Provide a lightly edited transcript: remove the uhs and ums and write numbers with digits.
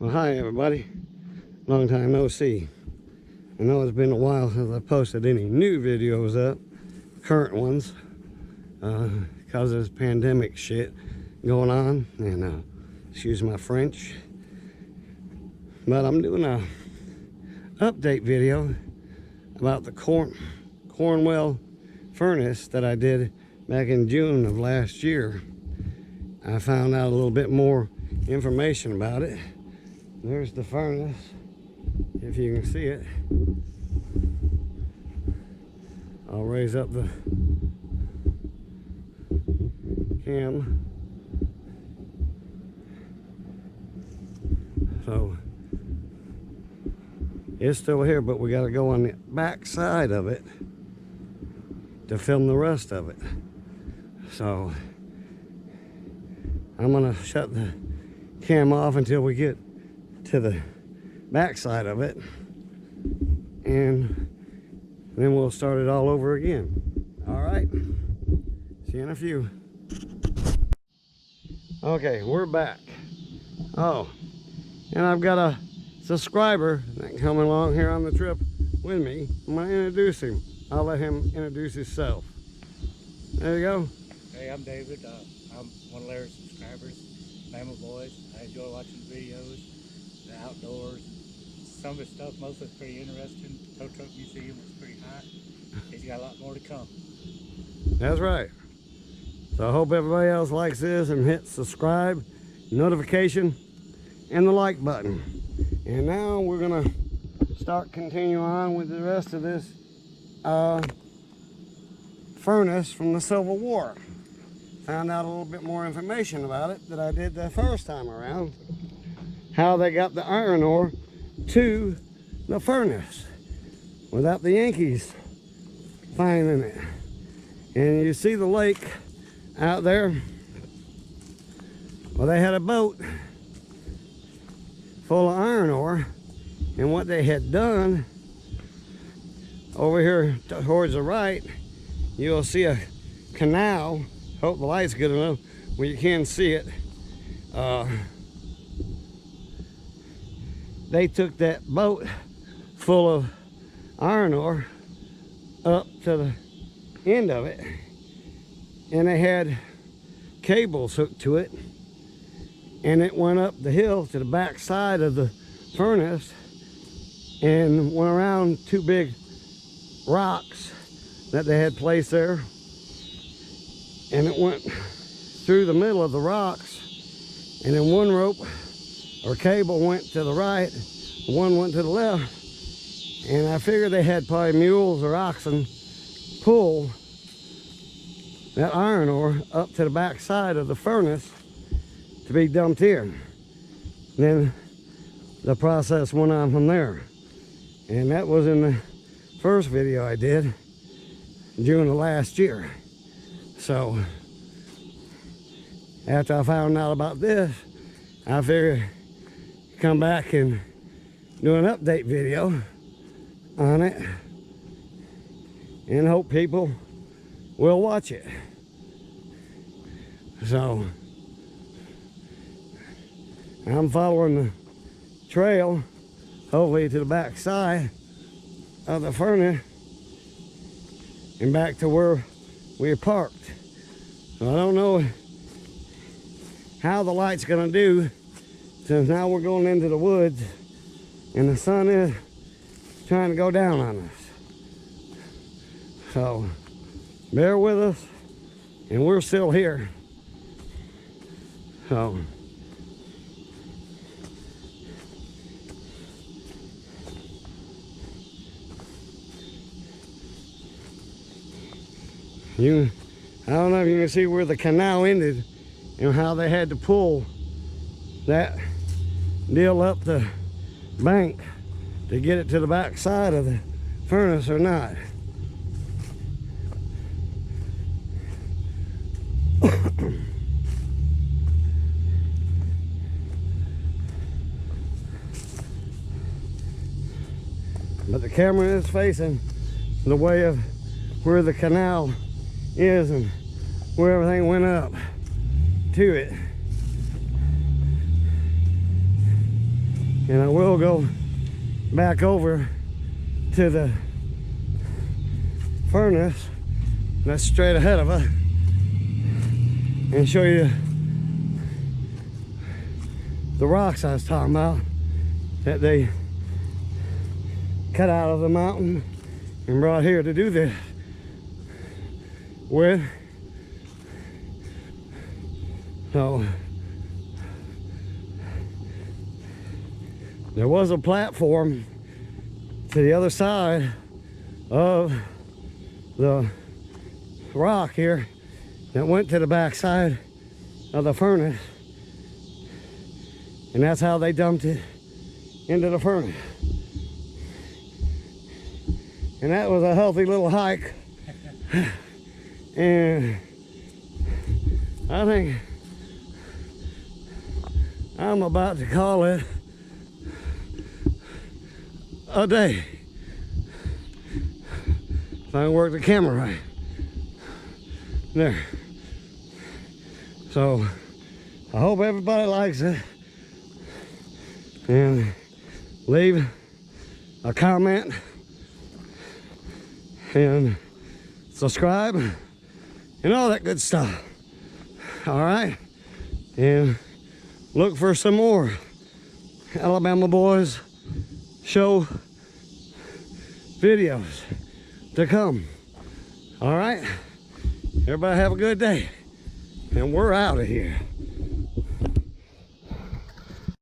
Well, hi everybody. Long time no see. I know it's been a while since I posted any new videos up, current ones, because of this pandemic shit going on, and excuse my French. But I'm doing a update video about the Cornwall furnace that I did back in June of last year. I found out a little bit more information about it. There's the furnace, if you can see it. I'll raise up the cam. So it's still here, but we got to go on the back side of it to film the rest of it. So I'm gonna shut the cam off until we get to the back side of it, and then we'll start it all over again. All right, see you in a few. Okay, we're back. Oh, and I've got a subscriber coming along here on the trip with me. I'm gonna introduce him. I'll let him introduce himself. There you go. Hey, I'm David. I'm one of Larry's subscribers. Family boys. I enjoy watching the videos, the outdoors. Some of his stuff, most of it's pretty interesting. Tow Truck Museum was pretty hot. He's got a lot more to come. That's right. So I hope everybody else likes this and hit subscribe, notification, and the like button. And now we're gonna start continuing on with the rest of this furnace from the Civil War. Found out a little bit more information about it that I did the first time around. How they got the iron ore to the furnace without the Yankees finding it. And you see the lake out there. Well, they had a boat full of iron ore, and what they had done over here towards the right, you'll see a canal. Hope the light's good enough where you can see it. They took that boat full of iron ore up to the end of it, and they had cables hooked to it, and it went up the hill to the back side of the furnace and went around two big rocks that they had placed there, and it went through the middle of the rocks, and then one rope or cable went to the right, one went to the left, and I figured they had probably mules or oxen pull that iron ore up to the back side of the furnace to be dumped here. Then the process went on from there, and that was in the first video I did June of last year. So after I found out about this, I figured come back and do an update video on it and hope people will watch it. So I'm following the trail, hopefully to the back side of the furnace and back to where we parked. So I don't know how the light's gonna do, since now we're going into the woods and the sun is trying to go down on us. So bear with us, and we're still here. So I don't know if you can see where the canal ended and how they had to pull that deal up the bank to get it to the back side of the furnace or not. But the camera is facing the way of where the canal is and where everything went up to it. And I will go back over to the furnace that's straight ahead of us and show you the rocks I was talking about that they cut out of the mountain and brought here to do this with. So there was a platform to the other side of the rock here that went to the back side of the furnace, and that's how they dumped it into the furnace. And that was a healthy little hike. And I think I'm about to call it a day. If I can work the camera right. There. So I hope everybody likes it. And leave a comment and subscribe and all that good stuff. All right. And look for some more Alabama Boys show videos to come. All right. Everybody have a good day. And we're out of here.